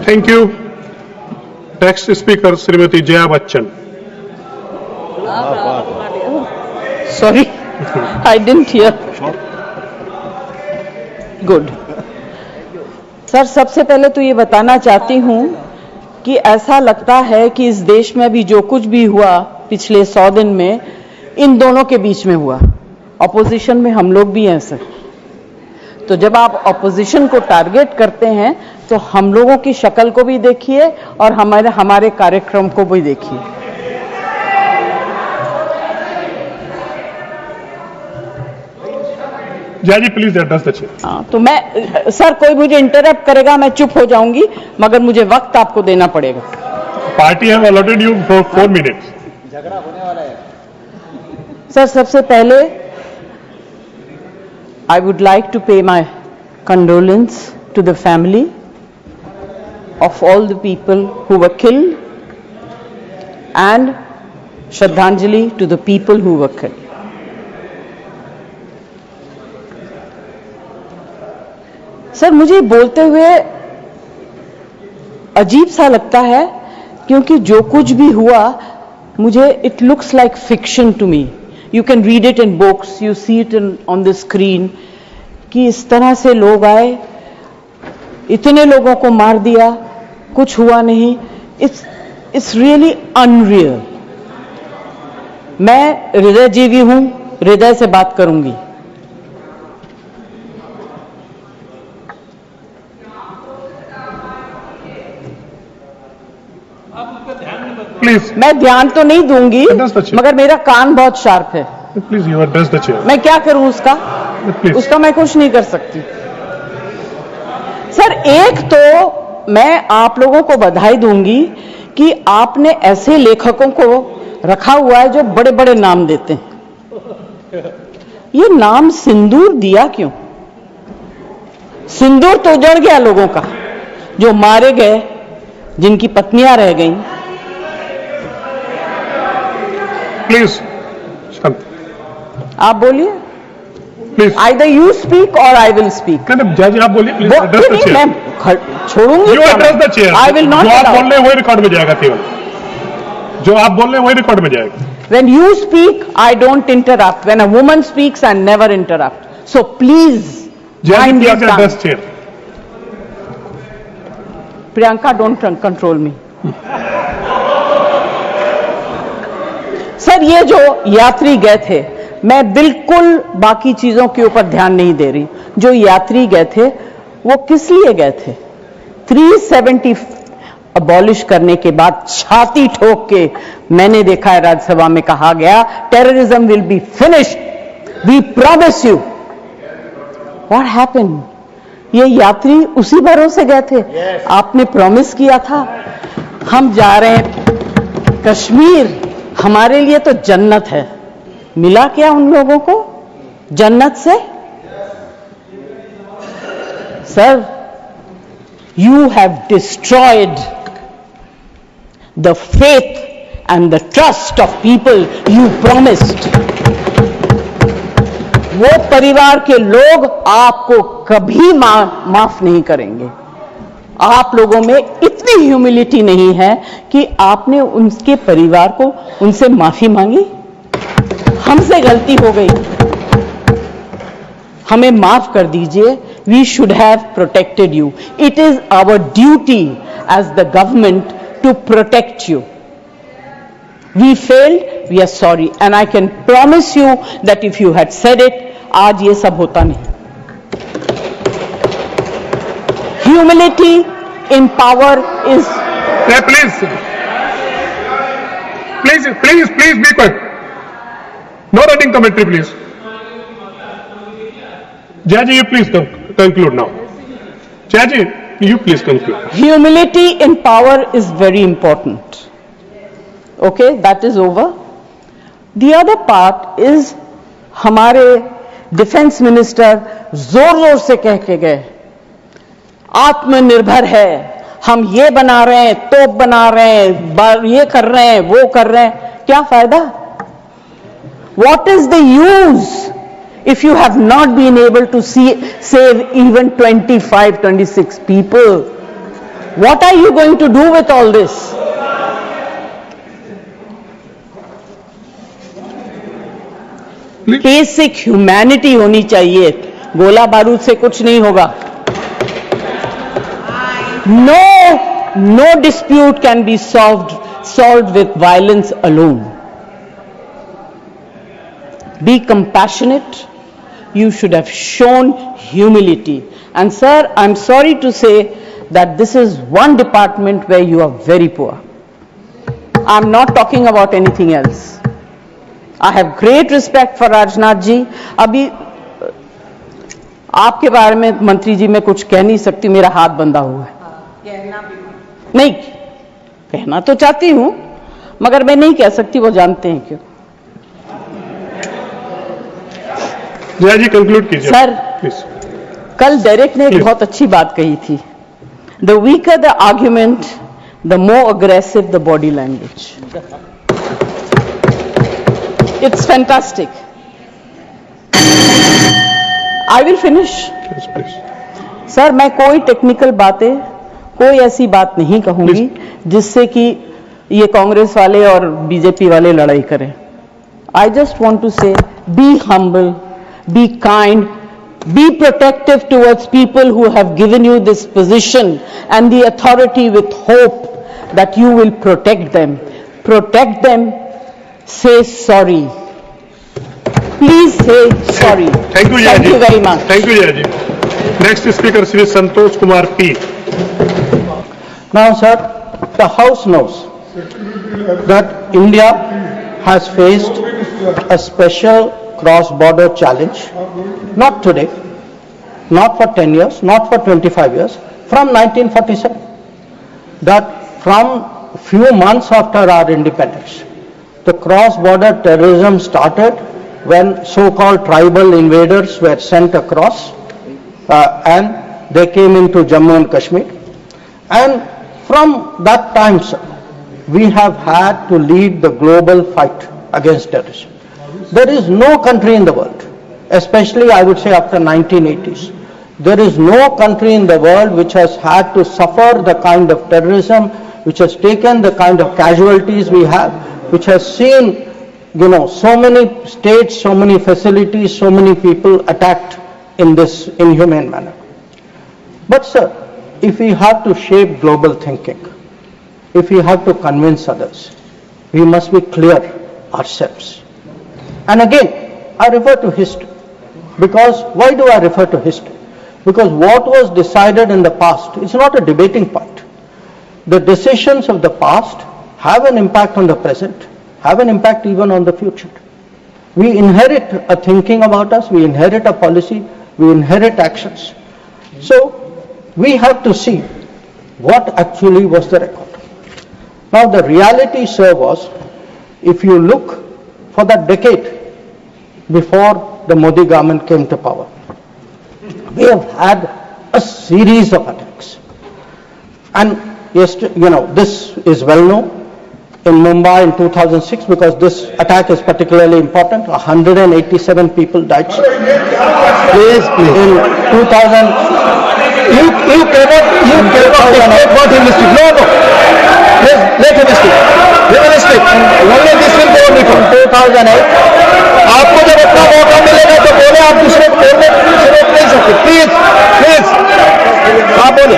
Thank you. Next speaker Shrimati Jaya Bachchan. Sorry, I didn't hear. Good. Sir, सबसे पहले तो ये बताना चाहती हूँ कि ऐसा लगता है कि इस देश में भी जो कुछ भी हुआ पिछले 100 दिन में इन दोनों के बीच में हुआ। ऑपोजिशन में हम लोग भी हैं सर, तो जब आप ऑपोजिशन को टारगेट करते हैं तो हम लोगों की शक्ल को भी देखिए और हमारे कार्यक्रम को भी देखिए। जया जी प्लीज एड्रेस द चेयर। हाँ, तो मैं सर, कोई मुझे इंटरप्ट करेगा मैं चुप हो जाऊंगी, मगर मुझे वक्त आपको देना पड़ेगा। Party have allotted you for 4 minutes. झगड़ा होने वाला है सर, सबसे पहले I would like to pay my condolence to the family of all the people who were killed and Shraddhanjali to the people who were killed. Sir, मुझे बोलते हुए अजीब सा लगता है क्योंकि जो कुछ भी हुआ मुझे it looks like fiction to me. You can read it in books, you see it on the screen कि इस तरह से लोग आए, इतने लोगों को मार दिया, कुछ हुआ नहीं। It's really unreal. मैं हृदयजीवी हूं, हृदय से बात करूंगी। प्लीज मैं ध्यान तो नहीं दूंगी, मगर मेरा कान बहुत शार्प है। Please you address the chair. मैं क्या करूं उसका? प्लीज। उसका मैं कुछ नहीं कर सकती। सर, एक तो मैं आप लोगों को बधाई दूंगी कि आपने ऐसे लेखकों को रखा हुआ है जो बड़े बड़े नाम देते हैं। ये नाम सिंदूर दिया क्यों? सिंदूर तो उजड़ गया लोगों का, जो मारे गए, जिनकी पत्नियां रह गईं। प्लीज आप बोलिए। Please Either you speak or I will speak. नहीं जया जी आप बोलिए। Please address the chair. मैं छोड़ूंगी। You address the chair. I will not जो आप allow. बोल रहे हैं वही रिकॉर्ड में जाएगा। केवल जो आप बोल रहे हैं वही रिकॉर्ड में जाएगा। When you speak, I don't interrupt. When a woman speaks, I never interrupt. So please Jaya ji mind your please address tongue. Chair. Priyanka, don't control me. Sir, ये जो यात्री गए थे, मैं बिल्कुल बाकी चीजों के ऊपर ध्यान नहीं दे रही। जो यात्री गए थे वो किस लिए गए थे? 370 अबॉलिश करने के बाद छाती ठोक के मैंने देखा है राज्यसभा में कहा गया terrorism will be finished, we promise you. What happened? ये यात्री उसी भरोसे गए थे। आपने प्रॉमिस किया था हम जा रहे हैं कश्मीर, हमारे लिए तो जन्नत है। मिला क्या उन लोगों को जन्नत से? Sir, you have destroyed the faith and the trust of people you promised. वो परिवार के लोग आपको कभी माफ नहीं करेंगे। आप लोगों में इतनी ह्यूमिलिटी नहीं है कि आपने उनके परिवार को उनसे माफी मांगी। हमसे गलती हो गई, हमें माफ कर दीजिए। We should have protected you. It is our duty as the government to protect you. We failed, we are sorry, and I can promise you that if you had said it, आज ये सब होता नहीं। Humility in power is. Please be quiet. No running commentary, please. Jaya ji, you please conclude now. Jaya ji, you please conclude. Humility in power is very important. Okay, that is over. The other part is हमारे defence minister जोर जोर से कह के गए आत्मनिर्भर है, हम ये बना रहे हैं, तोप बना रहे हैं, ये कर रहे हैं, वो कर रहे हैं। क्या फायदा? What is the use if you have not been able to save even 25, 26 people? What are you going to do with all this? Basic humanity होनी चाहिए. गोला बारूद से कुछ नहीं होगा. No dispute can be solved with violence alone. Be compassionate. You should have shown humility. And sir, I'm sorry to say that this is one department where you are very poor. I'm not talking about anything else. I have great respect for Rajnath ji. अभी आपके बारे में मंत्री जी मैं कुछ कह नहीं सकती, मेरा हाथ बंधा हुआ है. नहीं कहना तो चाहती हूं मगर मैं नहीं कह सकती, वो जानते हैं क्यों. जया जी कंक्लूड कीजिए सर, प्लीज. कल डेरेक ने एक बहुत अच्छी बात कही थी. The weaker the argument, the more aggressive the body language. It's fantastic. I will finish. Sir, मैं कोई टेक्निकल बातें, कोई ऐसी बात नहीं कहूंगी जिससे कि ये कांग्रेस वाले और बीजेपी वाले लड़ाई करें. आई जस्ट वांट टू से be humble, be kind, be protective towards people who have given you this position and the authority, with hope that you will protect them. Protect them. Say sorry. Please say sorry. Thank you, Jaya ji. Thank you very much. Thank you, Jaya ji. Next speaker, Shri Santosh Kumar P. Now, sir, the House knows that India has faced a special cross-border challenge, not today, not for 10 years, not for 25 years, from 1947. That from few months after our independence, the cross-border terrorism started when so-called tribal invaders were sent across and they came into Jammu and Kashmir. And from that time, sir, we have had to lead the global fight against terrorism. There is no country in the world, especially I would say after 1980s, there is no country in the world which has had to suffer the kind of terrorism, which has taken the kind of casualties we have, which has seen, so many states, so many facilities, so many people attacked in this inhumane manner. But sir, if we have to shape global thinking, if we have to convince others, we must be clear ourselves. And again, I refer to history. Because, why do I refer to history? Because what was decided in the past is not a debating point. The decisions of the past have an impact on the present, have an impact even on the future. We inherit a thinking about us, we inherit a policy, we inherit actions. So, we have to see what actually was the record. Now, the reality, sir, was, if you look for that decade before the Modi government came to power, we have had a series of attacks. And this is well known. In Mumbai in 2006, because this attack is particularly important, 187 people died. In 2000, you cannot what him speak. No. Let him speak. Only this will go on record. 2008. आपको जब अपना मौका मिलेगा तो बोले, आप दूसरे को बोलने से रोक नहीं सकते. प्लीज आप बोले,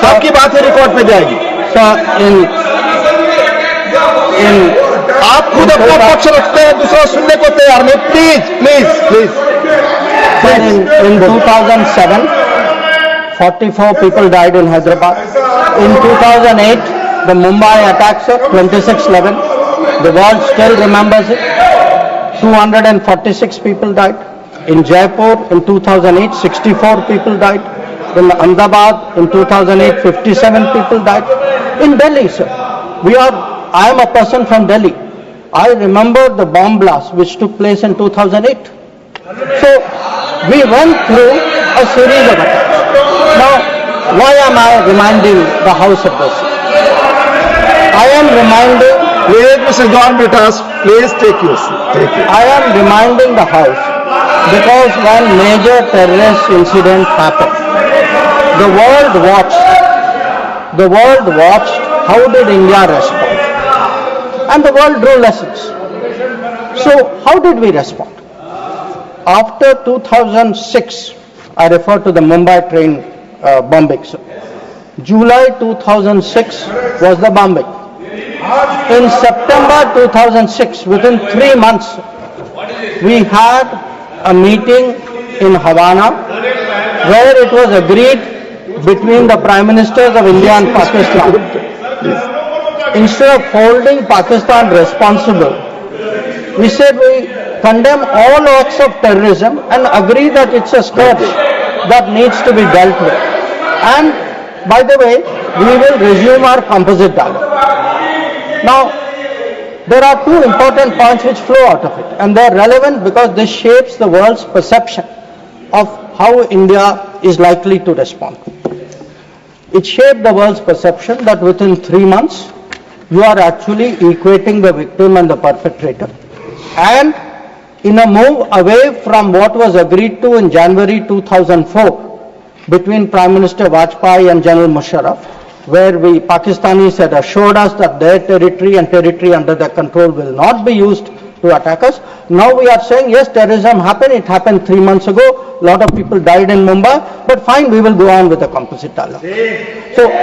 आपकी बातें रिकॉर्ड पे जाएगी. आप खुद अपना पक्ष रखते हैं, दूसरा सुनने को तैयार नहीं. Please. In 2007, 44 people died in Hyderabad. In 2008, the Mumbai attacks, 26/11. The world still remembers it. 246 people died. In Jaipur in 2008, 64 people died. In Ahmedabad in 2008, 57 people died. In Delhi, sir, I am a person from Delhi. I remember the bomb blast which took place in 2008. So, we went through a series of attacks. Now, why am I reminding the House of this? I am reminding... Please, Mr. John Britas, please take your seat. I am reminding the House because when major terrorist incident happened, the world watched how did India respond, and the world drew lessons. So how did we respond? After 2006, I refer to the Mumbai train bombing. July 2006 was the bombing. In September 2006, within 3 months, we had a meeting in Havana where it was agreed between the Prime Ministers of India and Pakistan. Instead of holding Pakistan responsible, we said we condemn all acts of terrorism and agree that it's a scourge that needs to be dealt with. And by the way, we will resume our composite dialogue. Now, there are two important points which flow out of it, and they are relevant because this shapes the world's perception of how India is likely to respond. It shaped the world's perception that within 3 months, you are actually equating the victim and the perpetrator. And in a move away from what was agreed to in January 2004 between Prime Minister Vajpayee and General Musharraf, where we Pakistanis had assured us that their territory and territory under their control will not be used to attack us. Now we are saying, yes, terrorism happened. It happened 3 months ago. A lot of people died in Mumbai. But fine, we will go on with the composite dialogue. So